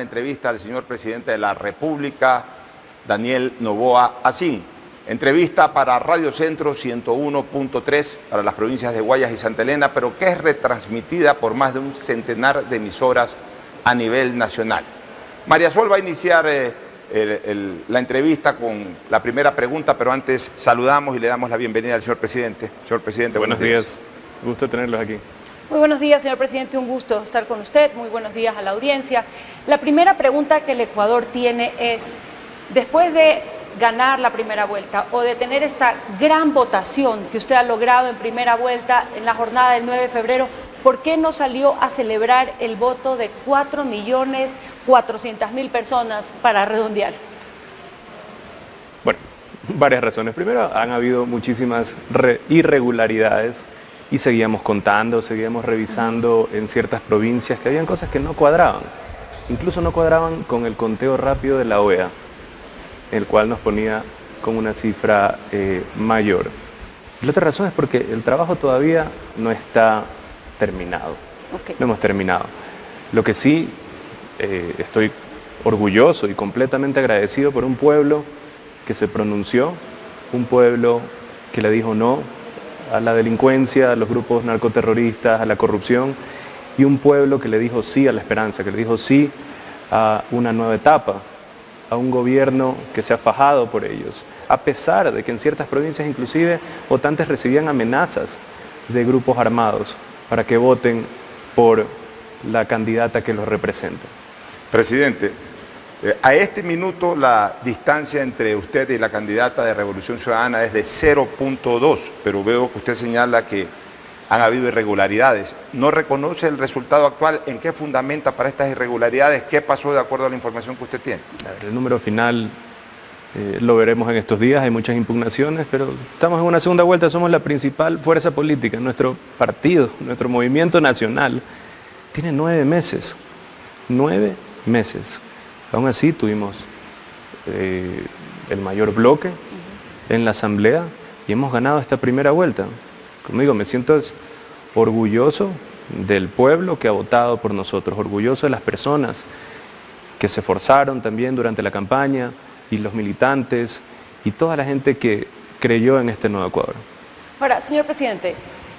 entrevista al señor presidente de la República, Daniel Noboa Asín. Entrevista para Radio Centro 101.3 para las provincias de Guayas y Santa Elena, pero que es retransmitida por más de un centenar de emisoras a nivel nacional. María Sol va a iniciar la entrevista con la primera pregunta, pero antes saludamos y le damos la bienvenida al señor presidente. Señor presidente, buenos días. Gusto tenerlos aquí. Muy buenos días, señor presidente, un gusto estar con usted. Muy buenos días a la audiencia. La primera pregunta que el Ecuador tiene es, después de ganar la primera vuelta o de tener esta gran votación que usted ha logrado en primera vuelta en la jornada del 9 de febrero, ¿por qué no salió a celebrar el voto de 4.400.000 personas para redondear? Bueno, varias razones. Primero, han habido muchísimas irregularidades y seguíamos contando, seguíamos revisando en ciertas provincias que habían cosas que no cuadraban. Incluso no cuadraban con el conteo rápido de la OEA, el cual nos ponía con una cifra mayor. Y la otra razón es porque el trabajo todavía no está terminado. Okay. No hemos terminado. Lo que sí estoy orgulloso y completamente agradecido por un pueblo que se pronunció, un pueblo que le dijo no a la delincuencia, a los grupos narcoterroristas, a la corrupción, y un pueblo que le dijo sí a la esperanza, que le dijo sí a una nueva etapa, a un gobierno que se ha fajado por ellos, a pesar de que en ciertas provincias inclusive votantes recibían amenazas de grupos armados para que voten por la candidata que los representa. Presidente, a este minuto la distancia entre usted y la candidata de Revolución Ciudadana es de 0.2, pero veo que usted señala que han habido irregularidades. ¿No reconoce el resultado actual? ¿En qué fundamenta para estas irregularidades? ¿Qué pasó de acuerdo a la información que usted tiene? El número final lo veremos en estos días, hay muchas impugnaciones, pero estamos en una segunda vuelta, somos la principal fuerza política. Nuestro partido, nuestro movimiento nacional, tiene 9 meses. 9 meses. Aún así tuvimos el mayor bloque en la asamblea y hemos ganado esta primera vuelta. Como digo, me siento orgulloso del pueblo que ha votado por nosotros, orgulloso de las personas que se esforzaron también durante la campaña y los militantes y toda la gente que creyó en este nuevo Ecuador. Ahora, señor presidente,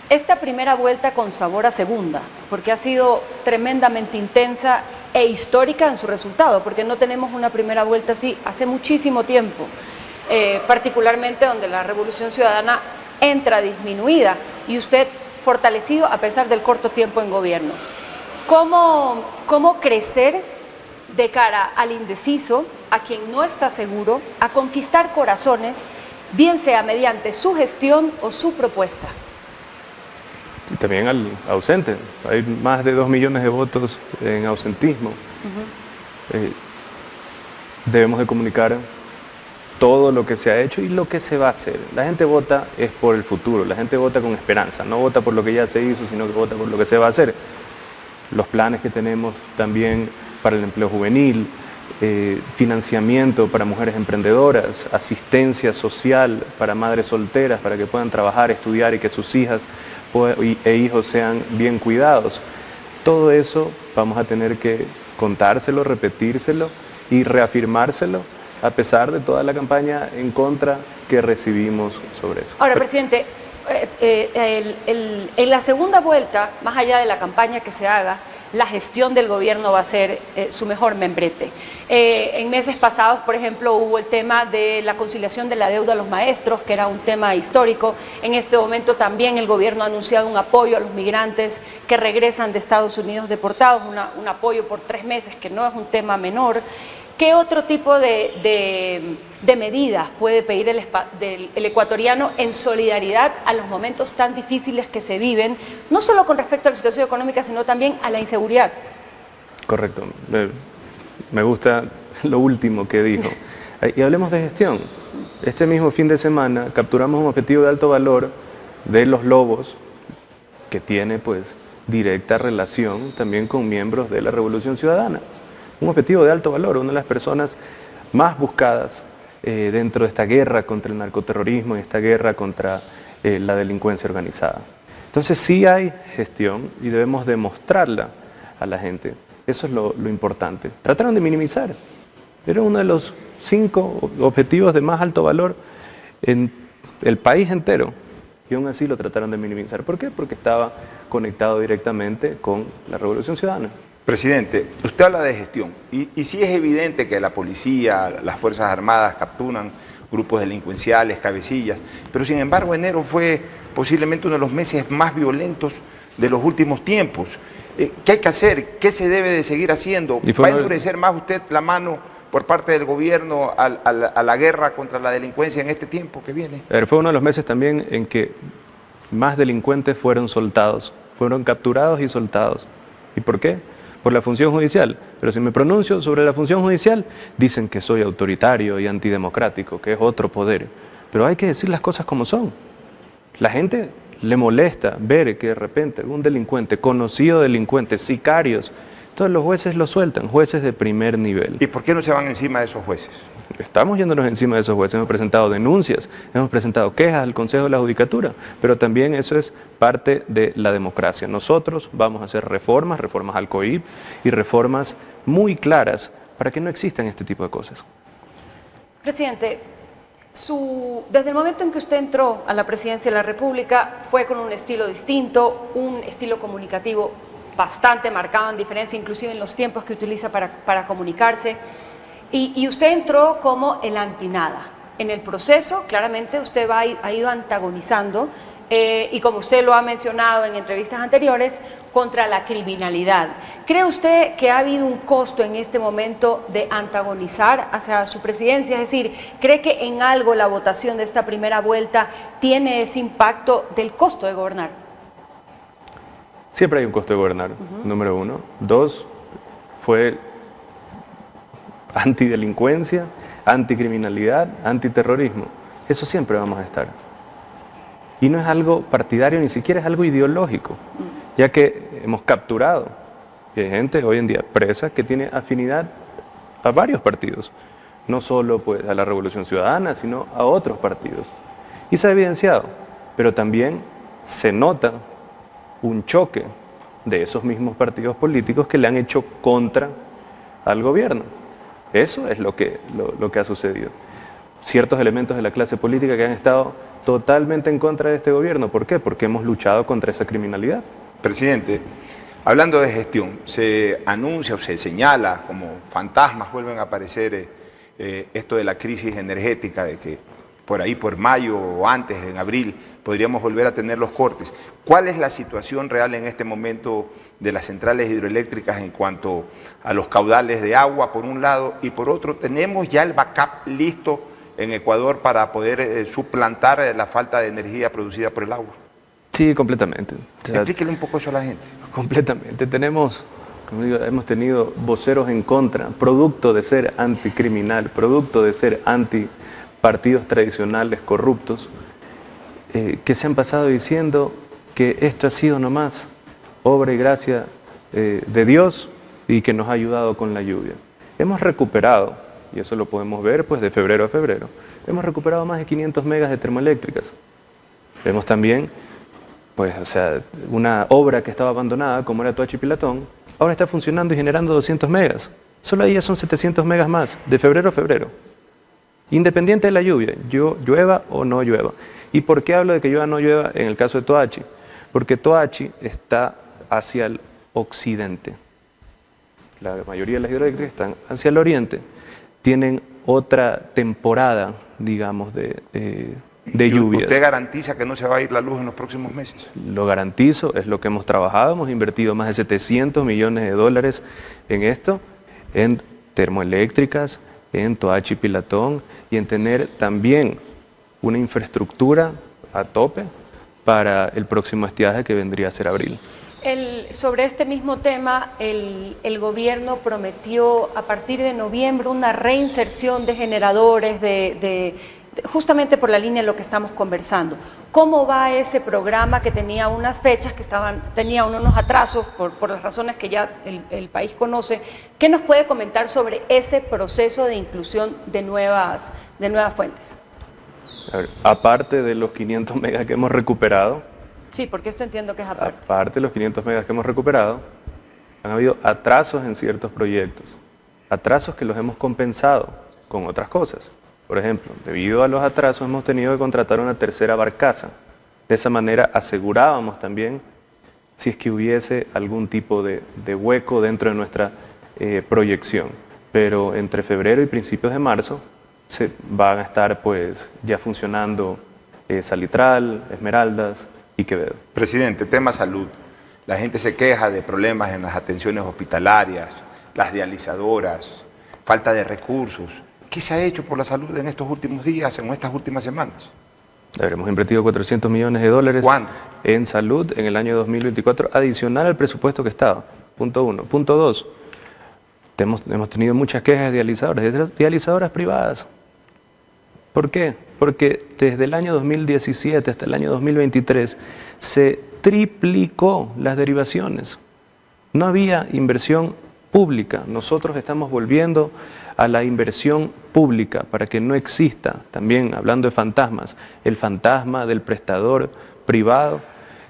esta primera vuelta con sabor a segunda, porque ha sido tremendamente intensa e histórica en su resultado, porque no tenemos una primera vuelta así hace muchísimo tiempo, particularmente donde la Revolución Ciudadana entra disminuida y usted fortalecido a pesar del corto tiempo en gobierno. ¿Cómo crecer de cara al indeciso, a quien no está seguro, a conquistar corazones, bien sea mediante su gestión o su propuesta? Y también al ausente. Hay más de 2 millones de votos en ausentismo. Debemos de comunicar todo lo que se ha hecho y lo que se va a hacer. La gente vota es por el futuro, la gente vota con esperanza, no vota por lo que ya se hizo, sino que vota por lo que se va a hacer. Los planes que tenemos también para el empleo juvenil, financiamiento para mujeres emprendedoras, asistencia social para madres solteras, para que puedan trabajar, estudiar y que sus hijas e hijos sean bien cuidados. Todo eso vamos a tener que contárselo, repetírselo y reafirmárselo a pesar de toda la campaña en contra que recibimos sobre eso. Ahora, presidente, en la segunda vuelta, más allá de la campaña que se haga, la gestión del gobierno va a ser su mejor membrete. En meses pasados, por ejemplo, hubo el tema de la conciliación de la deuda a los maestros, que era un tema histórico. En este momento también el gobierno ha anunciado un apoyo a los migrantes que regresan de Estados Unidos deportados, un apoyo por 3 meses, que no es un tema menor. ¿Qué otro tipo de medidas puede pedir el ecuatoriano en solidaridad a los momentos tan difíciles que se viven, no solo con respecto a la situación económica, sino también a la inseguridad? Correcto. Me gusta lo último que dijo. Y hablemos de gestión. Este mismo fin de semana capturamos un objetivo de alto valor de los lobos que tiene pues directa relación también con miembros de la Revolución Ciudadana. Un objetivo de alto valor, una de las personas más buscadas dentro de esta guerra contra el narcoterrorismo y esta guerra contra la delincuencia organizada. Entonces sí hay gestión y debemos demostrarla a la gente. Eso es lo importante. Trataron de minimizar. Era uno de los 5 objetivos de más alto valor en el país entero. Y aún así lo trataron de minimizar. ¿Por qué? Porque estaba conectado directamente con la Revolución Ciudadana. Presidente, usted habla de gestión y sí es evidente que la policía, las Fuerzas Armadas capturan grupos delincuenciales, cabecillas, pero sin embargo enero fue posiblemente uno de los meses más violentos de los últimos tiempos. ¿Qué hay que hacer? ¿Qué se debe de seguir haciendo? ¿Va a endurecer más usted la mano por parte del gobierno a la guerra contra la delincuencia en este tiempo que viene? Fue uno de los meses también en que más delincuentes fueron soltados, fueron capturados y soltados. ¿Y por qué? Por la función judicial. Pero si me pronuncio sobre la función judicial, dicen que soy autoritario y antidemocrático, que es otro poder. Pero hay que decir las cosas como son. La gente le molesta ver que de repente algún delincuente, conocido delincuente, sicarios, todos los jueces lo sueltan, jueces de primer nivel. ¿Y por qué no se van encima de esos jueces? Estamos yéndonos encima de esos jueces, hemos presentado denuncias, hemos presentado quejas al Consejo de la Judicatura, pero también eso es parte de la democracia. Nosotros vamos a hacer reformas al COIP y reformas muy claras para que no existan este tipo de cosas. Presidente, desde el momento en que usted entró a la presidencia de la República fue con un estilo distinto, un estilo comunicativo bastante marcado en diferencia, inclusive en los tiempos que utiliza para comunicarse. Y usted entró como el antinada. En el proceso, claramente, usted ha ido antagonizando, y como usted lo ha mencionado en entrevistas anteriores, contra la criminalidad. ¿Cree usted que ha habido un costo en este momento de antagonizar hacia su presidencia? Es decir, ¿cree que en algo la votación de esta primera vuelta tiene ese impacto del costo de gobernar? Siempre hay un costo de gobernar, número 1. 2, fue antidelincuencia, anticriminalidad, antiterrorismo. Eso siempre vamos a estar. Y no es algo partidario, ni siquiera es algo ideológico, ya que hemos capturado gente hoy en día presa que tiene afinidad a varios partidos, no solo pues a la Revolución Ciudadana, sino a otros partidos. Y se ha evidenciado, pero también se nota un choque de esos mismos partidos políticos que le han hecho contra al gobierno. Eso es lo que ha sucedido. Ciertos elementos de la clase política que han estado totalmente en contra de este gobierno. ¿Por qué? Porque hemos luchado contra esa criminalidad. Presidente, hablando de gestión, se anuncia o se señala como fantasmas, vuelven a aparecer esto de la crisis energética, de que por ahí, por mayo o antes, en abril, podríamos volver a tener los cortes. ¿Cuál es la situación real en este momento de las centrales hidroeléctricas en cuanto a los caudales de agua, por un lado, y por otro, tenemos ya el backup listo en Ecuador para poder suplantar la falta de energía producida por el agua? Sí, completamente. Explíquele un poco eso a la gente. Completamente. Tenemos, como digo, hemos tenido voceros en contra, producto de ser anticriminal, producto de ser antipartidos tradicionales corruptos, que se han pasado diciendo que esto ha sido nomás obra y gracia de Dios y que nos ha ayudado con la lluvia. Hemos recuperado, y eso lo podemos ver pues de febrero a febrero, hemos recuperado más de 500 megas de termoeléctricas. Vemos también, pues, o sea, una obra que estaba abandonada, como era Toachi Pilatón, ahora está funcionando y generando 200 megas. Solo ahí ya son 700 megas más, de febrero a febrero. Independiente de la lluvia, llueva o no llueva. ¿Y por qué hablo de que llueva o no llueva en el caso de Toachi? Porque Toachi está hacia el occidente. La mayoría de las hidroeléctricas están hacia el oriente. Tienen otra temporada, digamos, de lluvias. ¿Usted garantiza que no se va a ir la luz en los próximos meses? Lo garantizo, es lo que hemos trabajado. Hemos invertido más de 700 millones de dólares en esto, en termoeléctricas, en Toachi Pilatón y en tener también una infraestructura a tope para el próximo estiaje que vendría a ser abril. Sobre este mismo tema, el gobierno prometió a partir de noviembre una reinserción de generadores, justamente por la línea de lo que estamos conversando. ¿Cómo va ese programa que tenía unas fechas, tenía unos atrasos por las razones que ya el país conoce? ¿Qué nos puede comentar sobre ese proceso de inclusión de nuevas fuentes? A ver, aparte de los 500 megas que hemos recuperado. Sí, porque esto entiendo que es aparte. Aparte de los 500 megas que hemos recuperado, Han habido atrasos en ciertos proyectos, atrasos que los hemos compensado con otras cosas. Por ejemplo, debido a los atrasos hemos tenido que contratar una tercera barcaza. De esa manera asegurábamos también si es que hubiese algún tipo de hueco dentro de nuestra proyección. Pero entre febrero y principios de marzo se van a estar pues ya funcionando Salitral, Esmeraldas y Quevedo. Presidente, tema salud. La gente se queja de problemas en las atenciones hospitalarias, las dializadoras, falta de recursos. ¿Qué se ha hecho por la salud en estos últimos días, en estas últimas semanas? Hemos invertido $400 millones ¿Cuándo? En salud en el año 2024, adicional al presupuesto que estaba. Punto 1. Punto 2. Hemos tenido muchas quejas de dializadoras privadas. ¿Por qué? Porque desde el año 2017 hasta el año 2023 se triplicó las derivaciones. No había inversión pública. Nosotros estamos volviendo a la inversión pública para que no exista, también hablando de fantasmas, el fantasma del prestador privado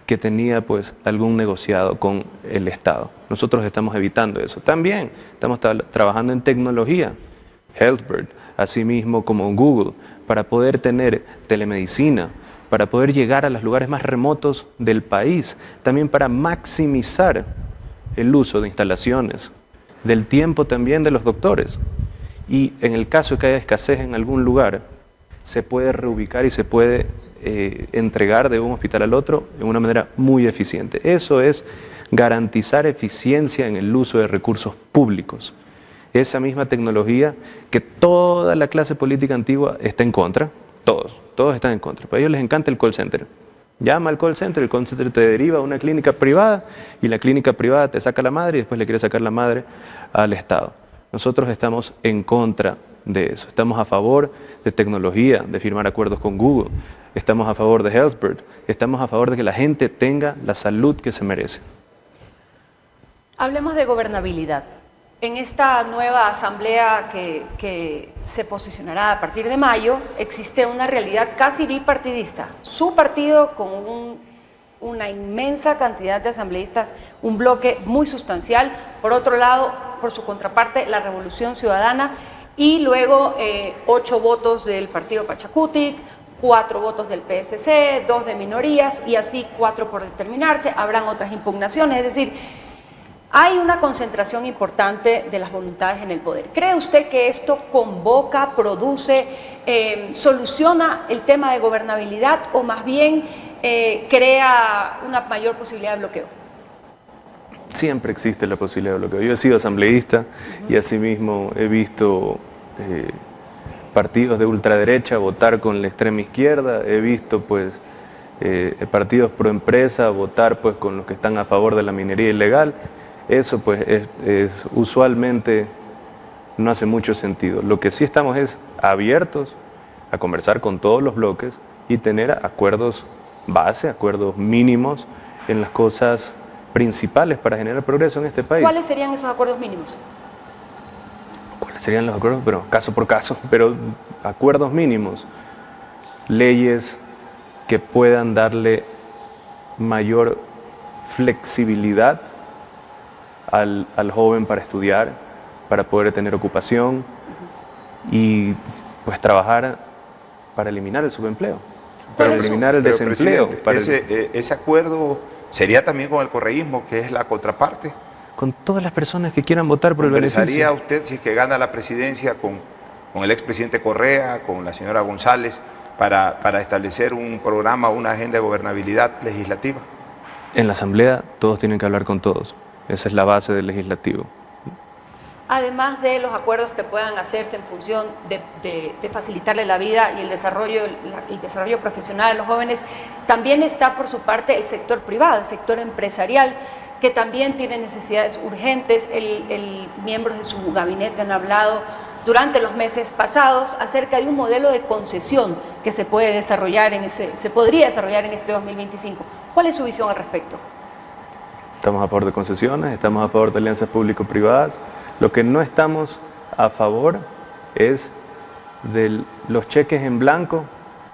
que tenía pues algún negociado con el Estado. Nosotros estamos evitando eso. También estamos trabajando en tecnología, HealthBird, así mismo como Google, para poder tener telemedicina, para poder llegar a los lugares más remotos del país, también para maximizar el uso de instalaciones, del tiempo también de los doctores. Y en el caso de que haya escasez en algún lugar, se puede reubicar y se puede entregar de un hospital al otro de una manera muy eficiente. Eso es garantizar eficiencia en el uso de recursos públicos. Esa misma tecnología que toda la clase política antigua está en contra, todos están en contra. Para ellos les encanta el call center. Llama al call center, el call center te deriva a una clínica privada y la clínica privada te saca la madre y después le quiere sacar la madre al Estado. Nosotros estamos en contra de eso. Estamos a favor de tecnología, de firmar acuerdos con Google. Estamos a favor de HealthBird. Estamos a favor de que la gente tenga la salud que se merece. Hablemos de gobernabilidad. En esta nueva asamblea que se posicionará a partir de mayo, existe una realidad casi bipartidista. Su partido con una inmensa cantidad de asambleístas, un bloque muy sustancial. Por otro lado, por su contraparte, la Revolución Ciudadana, y luego 8 votos del partido Pachacutic, 4 votos del PSC, 2 de minorías y así 4 por determinarse. Habrán otras impugnaciones, es decir, hay una concentración importante de las voluntades en el poder. ¿Cree usted que esto convoca, produce, soluciona el tema de gobernabilidad o más bien crea una mayor posibilidad de bloqueo? Siempre existe la posibilidad de bloqueo. Yo he sido asambleísta y asimismo he visto partidos de ultraderecha votar con la extrema izquierda, he visto pues partidos pro empresa votar pues con los que están a favor de la minería ilegal. Eso pues usualmente no hace mucho sentido. Lo que sí estamos es abiertos a conversar con todos los bloques y tener acuerdos base, acuerdos mínimos en las cosas principales para generar progreso en este país. ¿Cuáles serían esos acuerdos mínimos? ¿Cuáles serían los acuerdos? Pero caso por caso, pero acuerdos mínimos, leyes que puedan darle mayor flexibilidad al joven para estudiar, para poder tener ocupación y pues trabajar para eliminar el subempleo, para eliminar el desempleo. Ese acuerdo sería también con el correísmo, que es la contraparte. Con todas las personas que quieran votar por el beneficio. ¿Conversaría usted, si es que gana la presidencia, con el expresidente Correa, con la señora González, para establecer un programa, una agenda de gobernabilidad legislativa? En la Asamblea todos tienen que hablar con todos. Esa es la base del legislativo. Además de los acuerdos que puedan hacerse en función de facilitarle la vida y el desarrollo profesional a los jóvenes, también está por su parte el sector privado, el sector empresarial, que también tiene necesidades urgentes. Miembros de su gabinete han hablado durante los meses pasados acerca de un modelo de concesión que se podría desarrollar en este 2025. ¿Cuál es su visión al respecto? Estamos a favor de concesiones, estamos a favor de alianzas público-privadas. Lo que no estamos a favor es de los cheques en blanco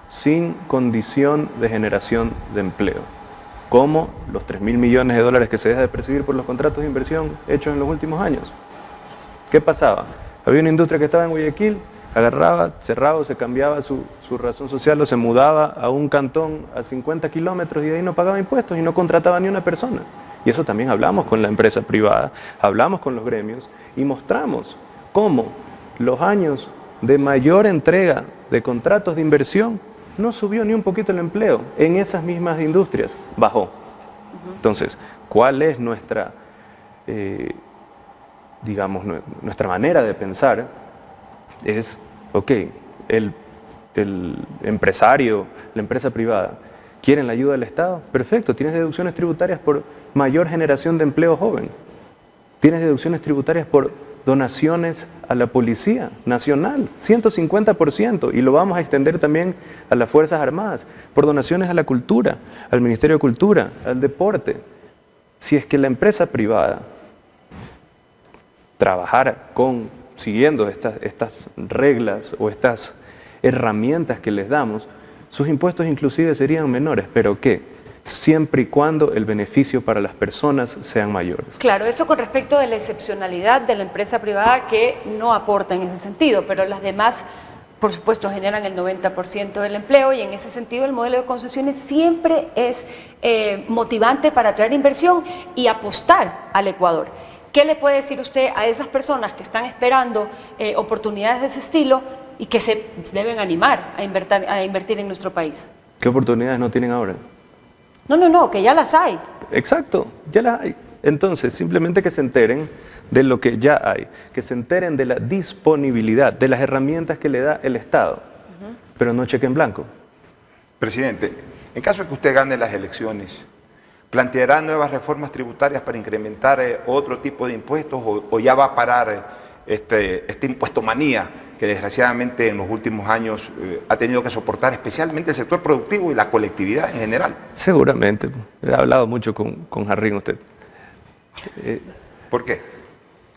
sin condición de generación de empleo. como los 3.000 millones de dólares que se deja de percibir por los contratos de inversión hechos en los últimos años. ¿Qué pasaba? Había una industria que estaba en Guayaquil, agarraba, cerraba, se cambiaba su razón social o se mudaba a un cantón a 50 kilómetros y de ahí no pagaba impuestos y no contrataba ni una persona. Y eso también hablamos con la empresa privada, hablamos con los gremios y mostramos cómo los años de mayor entrega de contratos de inversión no subió ni un poquito el empleo en esas mismas industrias, bajó. Entonces, ¿cuál es nuestra, nuestra manera de pensar? Es, ok, el empresario, la empresa privada, ¿quieren la ayuda del Estado? Perfecto, tienes deducciones tributarias por mayor generación de empleo joven. Tienes deducciones tributarias por donaciones a la Policía Nacional, 150%, y lo vamos a extender también a las Fuerzas Armadas, por donaciones a la cultura, al Ministerio de Cultura, al deporte. Si es que la empresa privada trabajara siguiendo estas reglas o estas herramientas que les damos, sus impuestos inclusive serían menores, pero ¿qué? Siempre y cuando el beneficio para las personas sean mayores. Claro, eso con respecto de la excepcionalidad de la empresa privada que no aporta en ese sentido, pero las demás, por supuesto, generan el 90% del empleo y en ese sentido el modelo de concesiones siempre es motivante para atraer inversión y apostar al Ecuador. ¿Qué le puede decir usted a esas personas que están esperando oportunidades de ese estilo y que se deben animar a invertir en nuestro país? ¿Qué oportunidades no tienen ahora? No, que ya las hay. Exacto, ya las hay. Entonces, simplemente que se enteren de lo que ya hay, que se enteren de la disponibilidad, de las herramientas que le da el Estado, pero no cheque en blanco. Presidente, en caso de que usted gane las elecciones, ¿planteará nuevas reformas tributarias para incrementar otro tipo de impuestos o ya va a parar este impuesto manía que desgraciadamente en los últimos años ha tenido que soportar especialmente el sector productivo y la colectividad en general? Seguramente. He hablado mucho con Jarrín usted. ¿Por qué?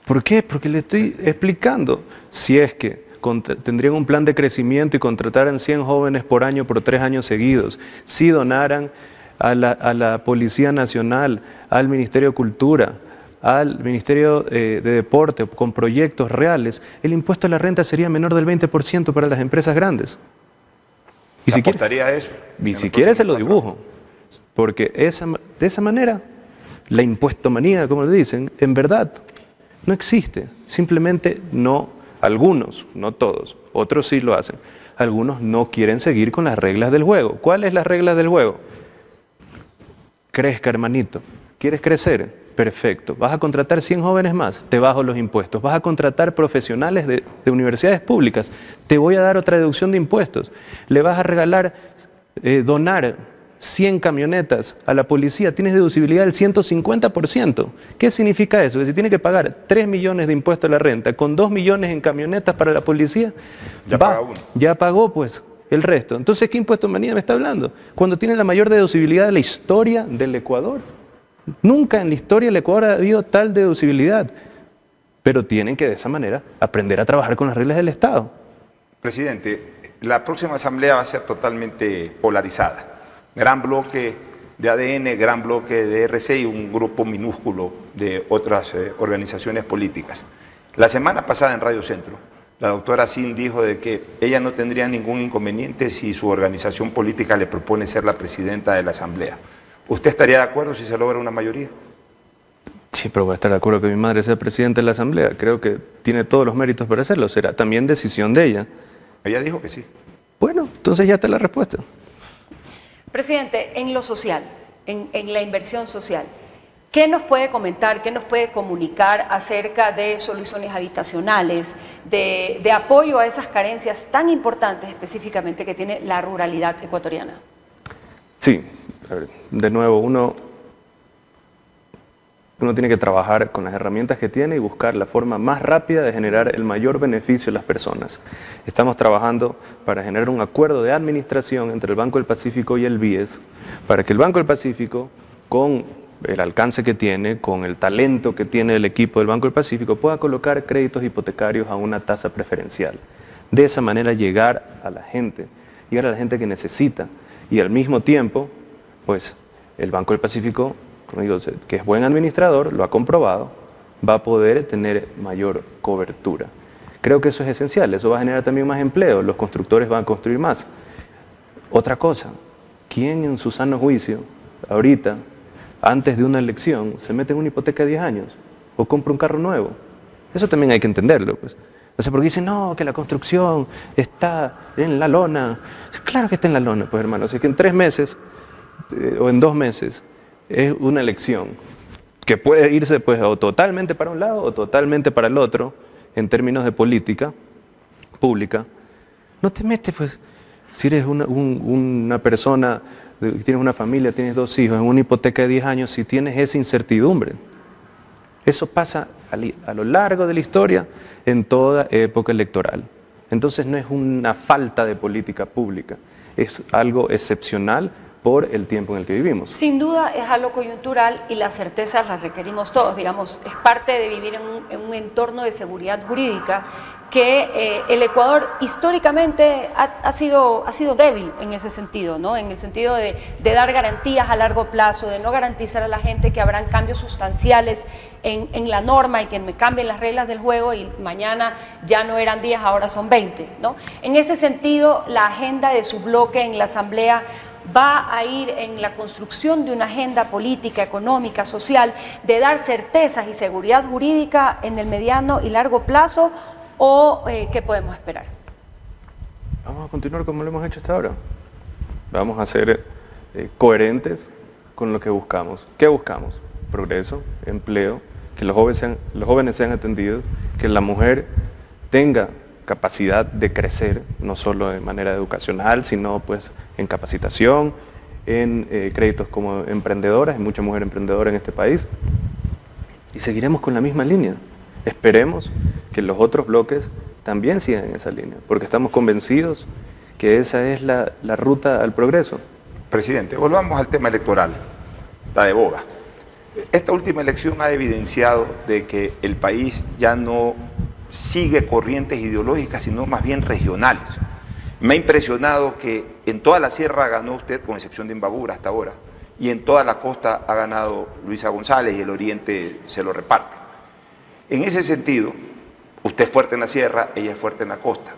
¿Por qué? Porque le estoy explicando. Si es que tendrían un plan de crecimiento y contrataran 100 jóvenes por año por 3 años seguidos, si donaran a la Policía Nacional, al Ministerio de Cultura, al Ministerio de Deporte con proyectos reales, el impuesto a la renta sería menor del 20% para las empresas grandes. Y si apostaría a eso. Y si quiere se lo dibujo, porque de esa manera la impuestomanía, como le dicen, en verdad no existe. Simplemente no, algunos, no todos, otros sí lo hacen. Algunos no quieren seguir con las reglas del juego. ¿Cuáles las reglas del juego? Crezca, hermanito. ¿Quieres crecer? Perfecto. ¿Vas a contratar 100 jóvenes más? Te bajo los impuestos. ¿Vas a contratar profesionales de universidades públicas? Te voy a dar otra deducción de impuestos. ¿Le vas a regalar, donar 100 camionetas a la policía? Tienes deducibilidad del 150%. ¿Qué significa eso? Que si tiene que pagar 3 millones de impuestos a la renta con 2 millones en camionetas para la policía, ya pagó pues el resto. Entonces, ¿qué impuestomanía me está hablando? Cuando tiene la mayor deducibilidad de la historia del Ecuador. Nunca en la historia del Ecuador ha habido tal deducibilidad, pero tienen que de esa manera aprender a trabajar con las reglas del Estado. Presidente, la próxima asamblea va a ser totalmente polarizada. Gran bloque de ADN, gran bloque de RC y un grupo minúsculo de otras organizaciones políticas. La semana pasada en Radio Centro, la doctora Sin dijo de que ella no tendría ningún inconveniente si su organización política le propone ser la presidenta de la asamblea. ¿Usted estaría de acuerdo si se logra una mayoría? Sí, pero voy a estar de acuerdo que mi madre sea presidenta de la Asamblea. Creo que tiene todos los méritos para hacerlo. Será también decisión de ella. Ella dijo que sí. Bueno, entonces ya está la respuesta. Presidente, en lo social, en la inversión social, ¿qué nos puede comentar, qué nos puede comunicar acerca de soluciones habitacionales, de apoyo a esas carencias tan importantes específicamente que tiene la ruralidad ecuatoriana? Sí, de nuevo, uno tiene que trabajar con las herramientas que tiene y buscar la forma más rápida de generar el mayor beneficio a las personas. Estamos trabajando para generar un acuerdo de administración entre el Banco del Pacífico y el BIES, para que el Banco del Pacífico, con el alcance que tiene, con el talento que tiene el equipo del Banco del Pacífico, pueda colocar créditos hipotecarios a una tasa preferencial. De esa manera llegar a la gente que necesita y al mismo tiempo, pues, el Banco del Pacífico, como digo, que es buen administrador, lo ha comprobado, va a poder tener mayor cobertura. Creo que eso es esencial, eso va a generar también más empleo, los constructores van a construir más. Otra cosa, ¿quién en su sano juicio, ahorita, antes de una elección, se mete en una hipoteca de 10 años o compra un carro nuevo? Eso también hay que entenderlo, pues. O sea, porque dicen, no, que la construcción está en la lona. Claro que está en la lona, pues hermano. Así que en 3 meses o en 2 meses es una elección que puede irse pues o totalmente para un lado o totalmente para el otro en términos de política pública. No te metes, pues, si eres una persona, tienes una familia, tienes 2 hijos, en una hipoteca de 10 años, si tienes esa incertidumbre. Eso pasa a lo largo de la historia en toda época electoral. Entonces no es una falta de política pública, es algo excepcional por el tiempo en el que vivimos. Sin duda es algo coyuntural y las certezas las requerimos todos, digamos, es parte de vivir en un entorno de seguridad jurídica que el Ecuador históricamente ha sido débil en ese sentido, ¿no? En el sentido de dar garantías a largo plazo, de no garantizar a la gente que habrán cambios sustanciales en la norma y que me cambien las reglas del juego y mañana ya no eran 10, ahora son 20, ¿no? En ese sentido, la agenda de su bloque en la Asamblea va a ir en la construcción de una agenda política, económica, social, de dar certezas y seguridad jurídica en el mediano y largo plazo, o ¿qué podemos esperar? Vamos a continuar como lo hemos hecho hasta ahora. Vamos a ser coherentes con lo que buscamos. ¿Qué buscamos? Progreso, empleo, que los jóvenes sean atendidos, que la mujer tenga capacidad de crecer, no solo de manera educacional, sino pues en capacitación, en créditos como emprendedoras, hay mucha mujer emprendedora en este país, y seguiremos con la misma línea. Esperemos que los otros bloques también sigan en esa línea, porque estamos convencidos que esa es la ruta al progreso. Presidente, volvamos al tema electoral, la de boga. Esta última elección ha evidenciado de que el país ya no sigue corrientes ideológicas, sino más bien regionales. Me ha impresionado que en toda la sierra ganó usted, con excepción de Imbabura hasta ahora, y en toda la costa ha ganado Luisa González y el oriente se lo reparte. En ese sentido, usted es fuerte en la sierra, ella es fuerte en la costa.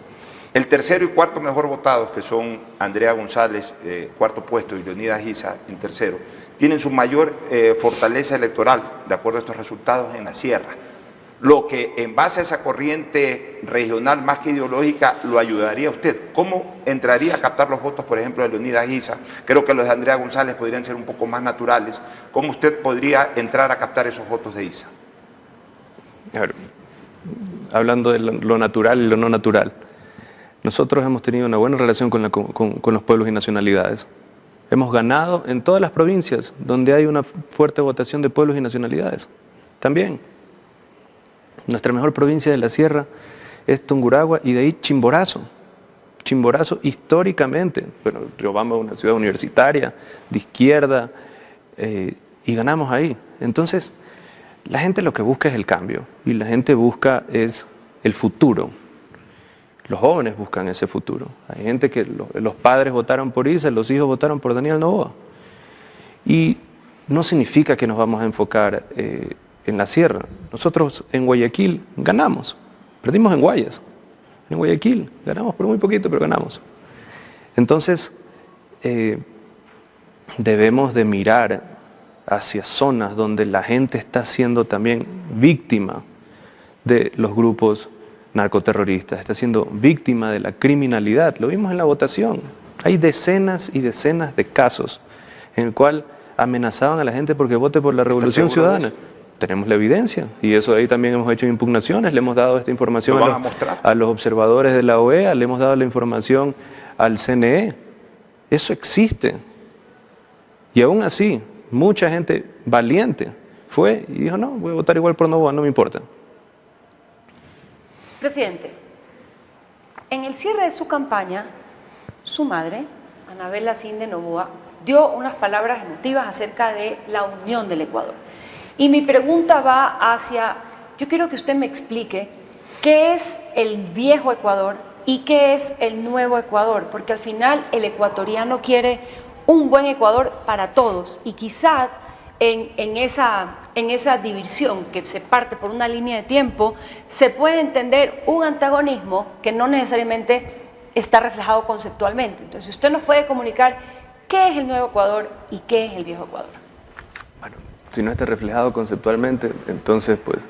El tercero y cuarto mejor votados, que son Andrea González, cuarto puesto, y Leonidas Giza, en tercero, tienen su mayor fortaleza electoral, de acuerdo a estos resultados, en la sierra. Lo que en base a esa corriente regional más que ideológica lo ayudaría a usted. ¿Cómo entraría a captar los votos, por ejemplo, de Leonidas Giza? Creo que los de Andrea González podrían ser un poco más naturales. ¿Cómo usted podría entrar a captar esos votos de Giza? A ver, hablando de lo natural y lo no natural, nosotros hemos tenido una buena relación con los pueblos y nacionalidades. Hemos ganado en todas las provincias donde hay una fuerte votación de pueblos y nacionalidades. También. Nuestra mejor provincia de la sierra es Tungurahua y de ahí Chimborazo. Chimborazo históricamente, bueno, Riobamba es una ciudad universitaria, de izquierda, y ganamos ahí. Entonces, la gente lo que busca es el cambio y la gente busca es el futuro. Los jóvenes buscan ese futuro. Hay gente que los padres votaron por Isa, los hijos votaron por Daniel Noboa. Y no significa que nos vamos a enfocar en la sierra. Nosotros en Guayaquil ganamos, perdimos en Guayas. En Guayaquil ganamos por muy poquito, pero ganamos. Entonces, debemos de mirar hacia zonas donde la gente está siendo también víctima de los grupos narcoterroristas, está siendo víctima de la criminalidad. Lo vimos en la votación. Hay decenas y decenas de casos en el cual amenazaban a la gente porque vote por la Revolución Ciudadana. Tenemos la evidencia y eso ahí también hemos hecho impugnaciones, le hemos dado esta información a los observadores de la OEA, le hemos dado la información al CNE. Eso existe. Y aún así, mucha gente valiente fue y dijo, no, voy a votar igual por Noboa, no me importa. Presidente, en el cierre de su campaña, su madre, Anabela Cinde Noboa, dio unas palabras emotivas acerca de la unión del Ecuador. Y mi pregunta va hacia, yo quiero que usted me explique qué es el viejo Ecuador y qué es el nuevo Ecuador, porque al final el ecuatoriano quiere un buen Ecuador para todos, y quizás en esa división que se parte por una línea de tiempo, se puede entender un antagonismo que no necesariamente está reflejado conceptualmente. Entonces, usted nos puede comunicar qué es el nuevo Ecuador y qué es el viejo Ecuador. Bueno, si no está reflejado conceptualmente, entonces, pues,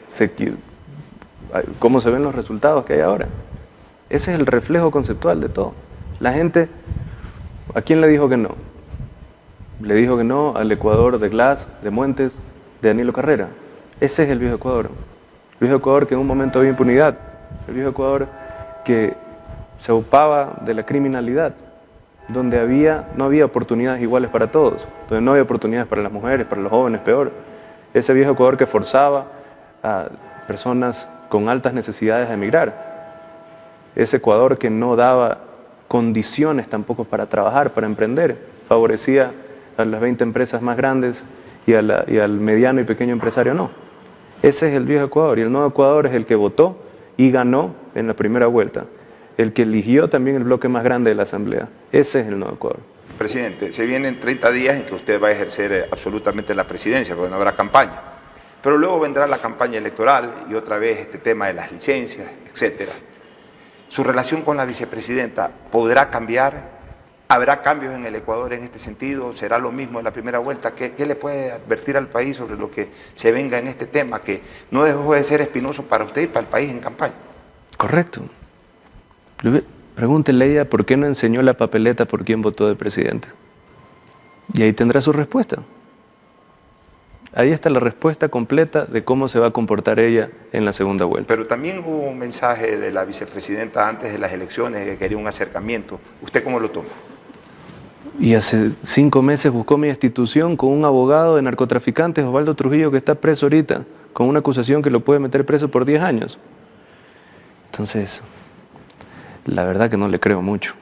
¿cómo se ven los resultados que hay ahora? Ese es el reflejo conceptual de todo. La gente, ¿a quién le dijo que no? Le dijo que no al Ecuador de Glass, de Muentes, de Danilo Carrera. Ese es el viejo Ecuador. El viejo Ecuador que en un momento había impunidad. El viejo Ecuador que se ocupaba de la criminalidad, donde no había oportunidades iguales para todos, donde no había oportunidades para las mujeres, para los jóvenes, peor. Ese viejo Ecuador que forzaba a personas con altas necesidades a emigrar. Ese Ecuador que no daba condiciones tampoco para trabajar, para emprender, favorecía a las 20 empresas más grandes y al mediano y pequeño empresario no. Ese es el viejo Ecuador, y el nuevo Ecuador es el que votó y ganó en la primera vuelta, el que eligió también el bloque más grande de la Asamblea. Ese es el nuevo Ecuador. Presidente, se vienen 30 días en que usted va a ejercer absolutamente la presidencia, porque no habrá campaña. Pero luego vendrá la campaña electoral y otra vez este tema de las licencias, etcétera. ¿Su relación con la vicepresidenta podrá cambiar? ¿Habrá cambios en el Ecuador en este sentido? ¿Será lo mismo en la primera vuelta? ¿Qué le puede advertir al país sobre lo que se venga en este tema, que no dejó de ser espinoso para usted y para el país en campaña? Correcto. Pregúntele a ella por qué no enseñó la papeleta por quién votó de presidente. Y ahí tendrá su respuesta. Ahí está la respuesta completa de cómo se va a comportar ella en la segunda vuelta. Pero también hubo un mensaje de la vicepresidenta antes de las elecciones que quería un acercamiento. ¿Usted cómo lo toma? Y hace 5 meses buscó mi institución con un abogado de narcotraficantes, Osvaldo Trujillo, que está preso ahorita, con una acusación que lo puede meter preso por 10 años. Entonces, la verdad que no le creo mucho.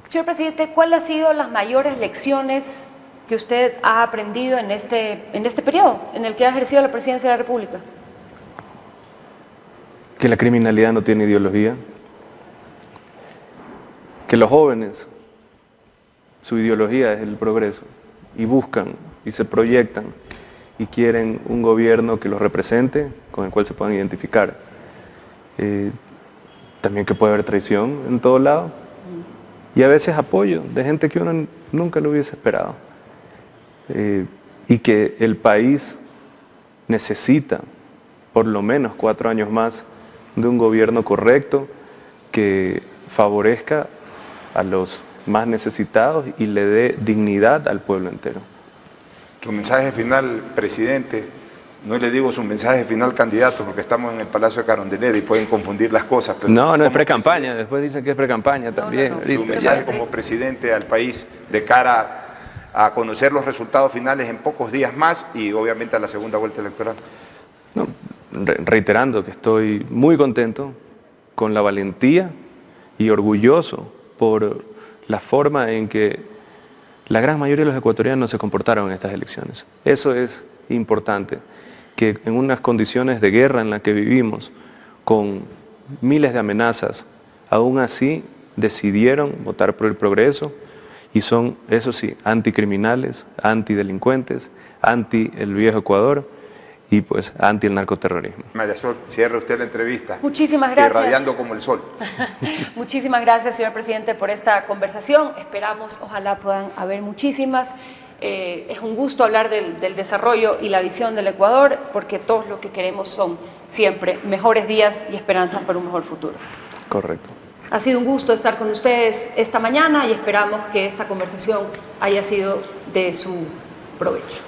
Señor presidente, ¿cuáles han sido las mayores lecciones que usted ha aprendido en este periodo en el que ha ejercido la presidencia de la República? Que la criminalidad no tiene ideología, que los jóvenes, su ideología es el progreso, y buscan y se proyectan y quieren un gobierno que los represente, con el cual se puedan identificar. También que puede haber traición en todo lado, y a veces apoyo de gente que uno nunca lo hubiese esperado. Y que el país necesita por lo menos 4 años más de un gobierno correcto que favorezca a los más necesitados y le dé dignidad al pueblo entero. Su mensaje final, presidente, no le digo su mensaje final, candidato, porque estamos en el Palacio de Carondelet y pueden confundir las cosas. Pero no es pre-campaña, después dicen que es pre-campaña también. No. Su mensaje como presidente al país de cara a conocer los resultados finales en pocos días más y obviamente a la segunda vuelta electoral. No, reiterando que estoy muy contento con la valentía y orgulloso por la forma en que la gran mayoría de los ecuatorianos se comportaron en estas elecciones. Eso es importante, que en unas condiciones de guerra en las que vivimos, con miles de amenazas, aún así decidieron votar por el progreso y son, eso sí, anticriminales, antidelincuentes, anti el viejo Ecuador y pues anti el narcoterrorismo. María Sol, cierre usted la entrevista. Muchísimas gracias. Irradiando como el sol. Muchísimas gracias, señor presidente, por esta conversación. Esperamos, ojalá puedan haber muchísimas. Es un gusto hablar del desarrollo y la visión del Ecuador, porque todos lo que queremos son siempre mejores días y esperanzas para un mejor futuro. Correcto. Ha sido un gusto estar con ustedes esta mañana y esperamos que esta conversación haya sido de su provecho.